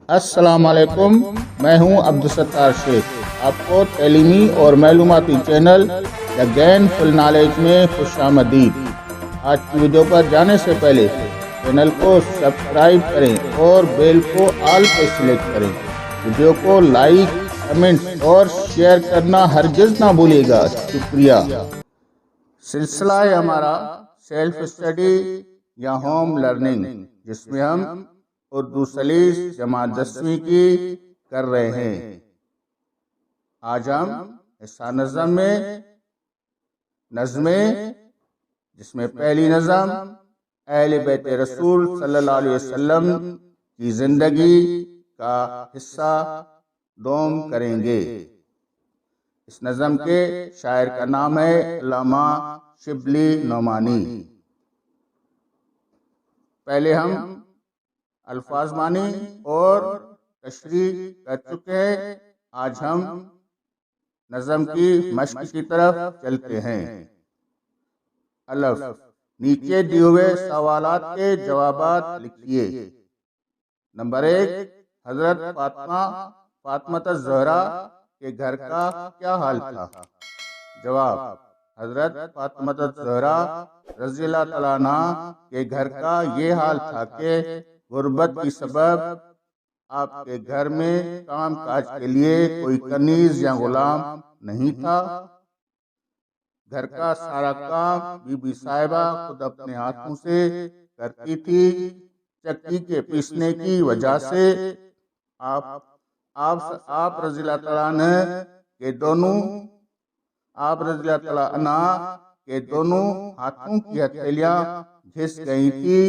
السلام علیکم، میں ہوں عبدالستار شیخ۔ آپ کو تعلیمی اور معلوماتی چینل دا گین فل نالج میں خوش آمدید۔ آج کی ویڈیو پر جانے سے پہلے چینل کو سبسکرائب کریں اور بیل کو آل پہ سلیکٹ کریں۔ ویڈیو کو لائک، کمنٹ اور شیئر کرنا ہرگز نہ بھولیے گا۔ شکریہ۔ سلسلہ ہے ہمارا سیلف اسٹڈی یا ہوم لرننگ، جس میں ہم اردو سلیس جماعت 10ویں کی کر رہے ہیں۔ آج ہم حصہ نظم میں نظمیں، جس میں پہلی نظم اہل بیت رسول صلی اللہ علیہ وسلم کی زندگی کا حصہ دوم کریں گے۔ اس نظم کے شاعر کا نام ہے علامہ شبلی نعمانی۔ پہلے ہم الفاظ معنی اور تشریح کر چکے ہیں۔ آج ہم نظم کی مشق کی طرف چلتے ہیں۔ الف، نیچے دیے ہوئے سوالات کے جوابات لکھیے۔ نمبر 1، حضرت فاطمہ الزہرا کے گھر کا کیا حال تھا؟ جواب، حضرت فاطمہ الزہرا رضی اللہ تعالیٰ عنہ کے گھر کا یہ حال تھا کہ غربت کی سبب آپ کے گھر میں کام کاج کے لیے کوئی کنیز یا غلام نہیں تھا۔ گھر کا سارا کام بی بی صاحبہ خود اپنے ہاتھوں سے کرتی تھی۔ چکی کے پیسنے کی وجہ سے آپ رضی اللہ تعالیٰ عنہ کے دونوں ہاتھوں کی ہتھیلیاں گھس گئی تھی۔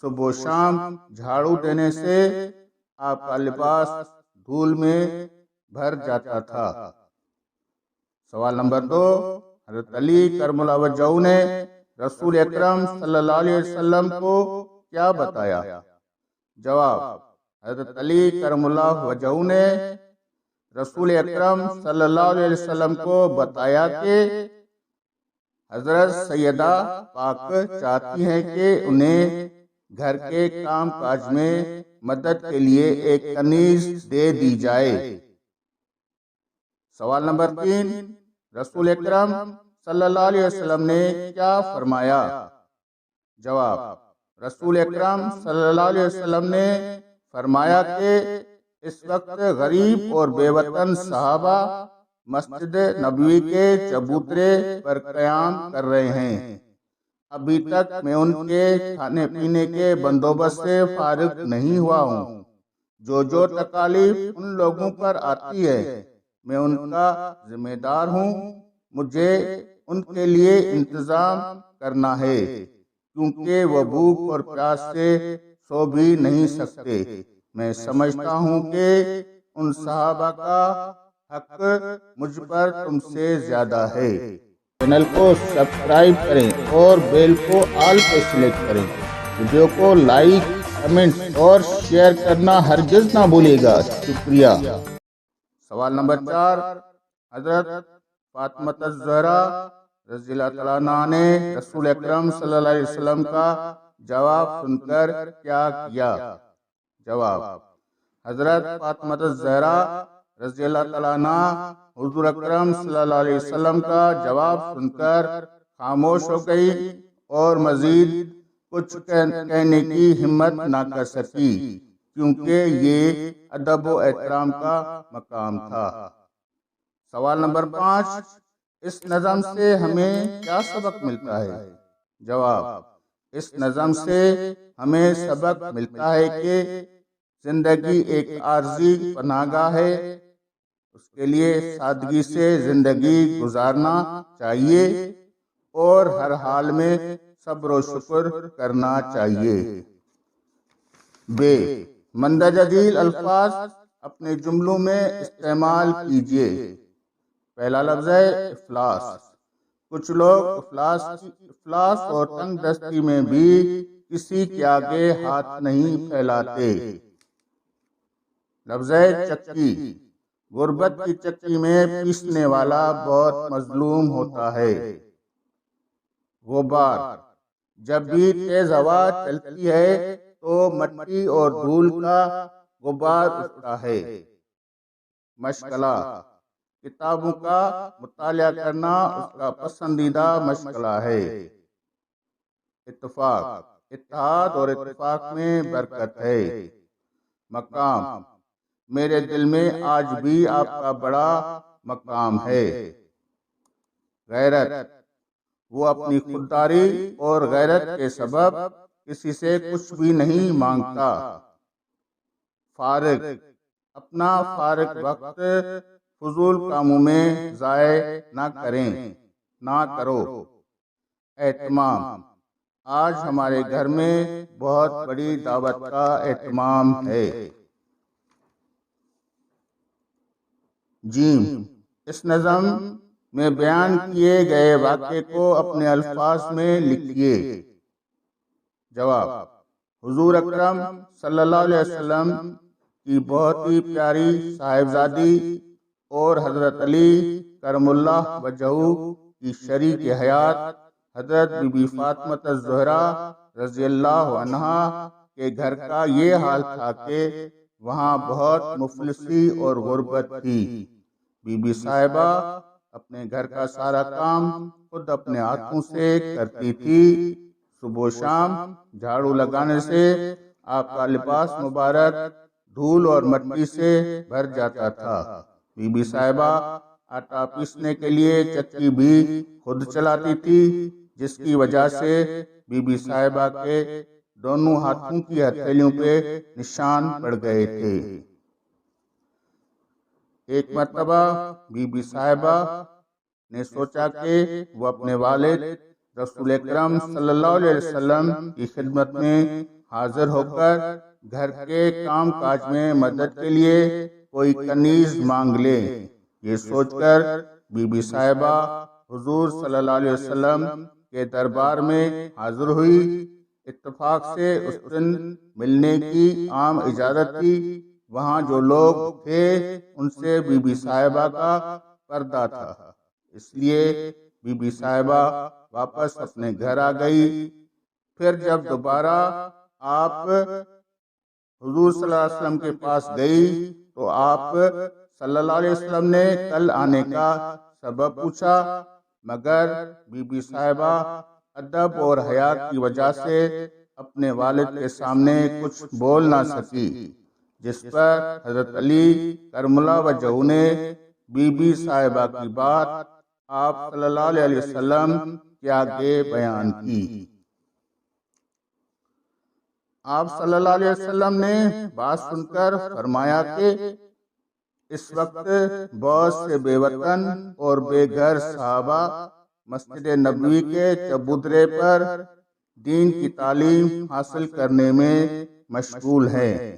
صبح و شام جھاڑو دینے سے آپ کا لباس دھول میں بھر جاتا تھا۔ سوال نمبر 2، حضرت علی کرم اللہ وجہہ نے رسول اکرم صلی اللہ علیہ وسلم کو کیا بتایا؟ جواب، حضرت علی کرم اللہ وجہہ نے رسول اکرم صلی اللہ علیہ وسلم کو بتایا کہ حضرت سیدہ پاک چاہتی ہیں کہ انہیں گھر کے کام کاج میں مدد کے لیے ایک کنیز دے دی جائے۔ سوال نمبر 3، رسول اکرم صلی اللہ علیہ وسلم نے کیا فرمایا؟ جواب، رسول اکرم صلی اللہ علیہ وسلم نے فرمایا کہ اس وقت غریب اور بے وطن صحابہ مسجد نبوی کے چبوترے پر قیام کر رہے ہیں۔ ابھی تک میں ان کے کھانے پینے کے بندوبست سے فارغ نہیں ہوا ہوں۔ جو تکالیف ان لوگوں پر آتی ہے، میں ان کا ذمہ دار ہوں۔ مجھے ان کے لیے انتظام کرنا ہے، کیونکہ وہ بھوک اور پیاس سے سو بھی نہیں سکتے۔ میں سمجھتا ہوں کہ ان صحابہ کا حق مجھ پر تم سے زیادہ ہے۔ چینل کو سبسکرائب کریں اور بیل کو آل پہ سلیکٹ کریں۔ ویڈیو کو لائک، کمنٹ اور شیئر کرنا ہرگز نہ بھولیے گا۔ شکریہ۔ سوال نمبر 4، حضرت فاطمہ الزہرا رضی اللہ تعالیٰ عنہ نے رسول اکرم صلی اللہ علیہ وسلم کا جواب سن کر کیا کیا؟ جواب، حضرت فاطمہ الزہرا رضی اللہ تعالیٰ عنہ حضور اکرم صلی اللہ علیہ وسلم کا جواب سن کر خاموش ہو گئی اور مزید کچھ کہنے کی ہمت نہ کر سکی، کیونکہ یہ ادب و احترام کا مقام تھا۔ سوال نمبر 5، اس نظم سے ہمیں کیا سبق ملتا ہے؟ جواب، اس نظم سے ہمیں سبق ملتا ہے کہ زندگی ایک عارضی پناہ گاہ ہے۔ اس کے لیے سادگی سے زندگی گزارنا چاہیے اور ہر حال میں صبر و شکر کرنا چاہیے۔ مندرجہ ذیل الفاظ اپنے جملوں میں استعمال کیجیے۔ پہلا لفظ ہے افلاس۔ کچھ لوگ افلاس اور تنگ دستی میں بھی کسی کے آگے ہاتھ نہیں پھیلاتے۔ لفظ ہے چکی۔ غربت کی چکی میں پیسنے والا بہت مظلوم ہوتا ہے۔ غبار، جب بھی تیز ہوا چلتی ہے تو مٹی اور دھول کا غبار اٹھتا ہے۔ مشغلہ: کتابوں کا مطالعہ کرنا اس کا پسندیدہ مشغلہ ہے۔ اتفاق: اتحاد اور اتفاق میں برکت ہے۔ مقام: میرے دل میں آج بھی آپ کا بڑا مقام ہے۔ غیرت: وہ اپنی خودداری اور غیرت کے سبب کسی سے کچھ بھی نہیں مانگتا۔ فارغ: اپنا فارغ وقت فضول کاموں میں ضائع نہ کرو۔ اہتمام: آج ہمارے گھر میں بہت بڑی دعوت کا اہتمام ہے۔ جیم: اس نظم میں بیان کیے گئے واقعے کو اپنے الفاظ میں لکھیے۔ جواب: حضور اکرم صلی اللہ علیہ وسلم کی بہت ہی پیاری صاحبزادی اور حضرت علی کرم اللہ وجہہ کی شریک حیات حضرت بی بی فاطمہ الزہرا رضی اللہ عنہا کے گھر کا یہ حال تھا کہ وہاں بہت مفلسی اور غربت تھی۔ بی بی صاحبہ اپنے گھر کا سارا کام خود اپنے ہاتھوں سے کرتی تھی۔ صبح و شام جھاڑو لگانے سے آپ کا لباس مبارک دھول اور مٹی سے بھر جاتا تھا۔ بی بی صاحبہ آٹا پیسنے کے لیے چکی بھی خود چلاتی تھی، جس کی وجہ سے بی بی صاحبہ کے دونوں ہاتھوں کی ہتھیلیوں پہ نشان پڑ گئے تھے۔ ایک مرتبہ بی بی صاحبہ نے سوچا کہ وہ اپنے والد رسول اکرم صلی اللہ علیہ وسلم کی خدمت میں حاضر ہو کر گھر کے کام کاج میں مدد کے لیے کوئی کنیز مانگ لے۔ یہ سوچ کر بی بی صاحبہ حضور صلی اللہ علیہ وسلم کے دربار میں حاضر ہوئی۔ اتفاق سے اس دن ملنے کی عام اجازت تھی۔ وہاں جو لوگ تھے ان سے بی بی صاحبہ کا پردہ تھا، اس لیے بی بی صاحبہ واپس اپنے گھر آ گئی۔ پھر جب دوبارہ آپ حضور صلی اللہ علیہ وسلم کے پاس گئی تو آپ صلی اللہ علیہ وسلم نے کل آنے کا سبب پوچھا، مگر بی بی صاحبہ ادب اور حیا کی وجہ سے اپنے والد کے سامنے کچھ بول نہ سکی، جس پر حضرت علی کرم اللہ وجہہ نے بی بی صاحبہ کی بات آپ صلی اللہ علیہ وسلم کے آگے بیان کی۔ آپ صلی اللہ علیہ وسلم نے بات سن کر فرمایا کہ اس وقت بہت سے بے وطن اور بے گھر صحابہ مسجد نبوی کے چبوترے پر دین کی تعلیم حاصل کرنے میں مشغول ہیں۔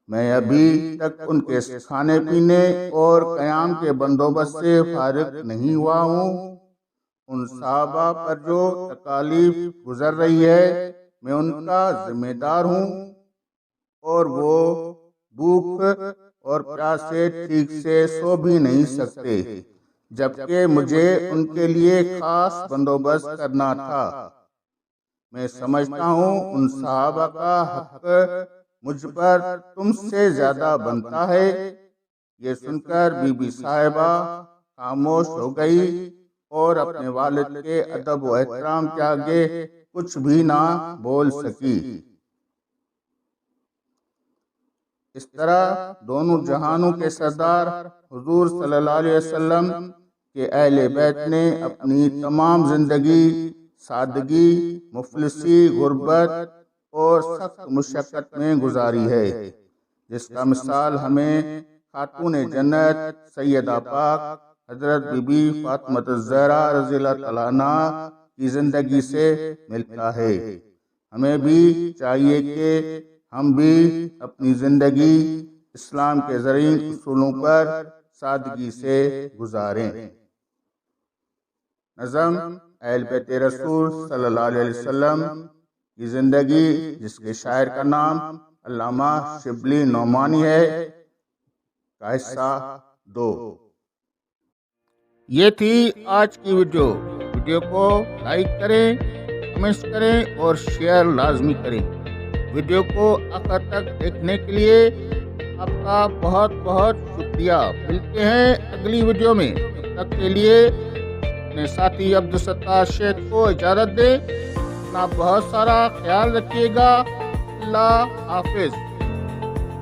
میں ابھی تک ان کے کھانے پینے اور قیام کے بندوبست سے فارغ نہیں ہوا ہوں۔ ان صحابہ پر جو تکالیف گزر رہی ہے میں ان کا ذمہ دار ہوں، اور وہ بھوک اور پیاس سے ٹھیک سے سو بھی نہیں سکتے، جبکہ مجھے ان کے لیے خاص بندوبست کرنا تھا۔ میں سمجھتا ہوں ان صحابہ کا حق مجھ پر تم سے زیادہ بنتا ہے۔ یہ سن کر بی بی صاحبہ خاموش ہو گئی اور اپنے والد کے ادب و احترام کے آگے کچھ بھی نہ بول سکی۔ اس طرح دونوں جہانوں کے سردار حضور صلی اللہ علیہ وسلم کے اہل بیت نے اپنی تمام زندگی سادگی، مفلسی، غربت اور سخت مشقت میں گزاری ہے، جس کا مثال ہمیں خاتون جنت سیدہ پاک حضرت بی بی فاطمہ الزہرا رضی اللہ تعالیٰ عنہ کی زندگی سے ملتا ہے۔ ہمیں بھی چاہیے کہ ہم بھی اپنی زندگی اسلام کے زرعی اصولوں پر سادگی سے گزاریں۔ نظم اہل بیت رسول صلی اللہ علیہ وسلم کی زندگی، جس کے شاعر کا نام علامہ شبلی نعمانی ہے، کا حصہ 2۔ یہ تھی آج کی ویڈیو کو لائک کریں، کمنٹس کریں اور شیئر لازمی کریں۔ ویڈیو کو آخر تک دیکھنے کے لیے آپ کا بہت بہت شکریہ۔ ملتے ہیں اگلی ویڈیو میں، تب تک کے لیے اپنے ساتھی عبدالستار شیخ کو اجازت دیں۔ اپنا بہت سارا خیال رکھیے گا۔ اللہ حافظ۔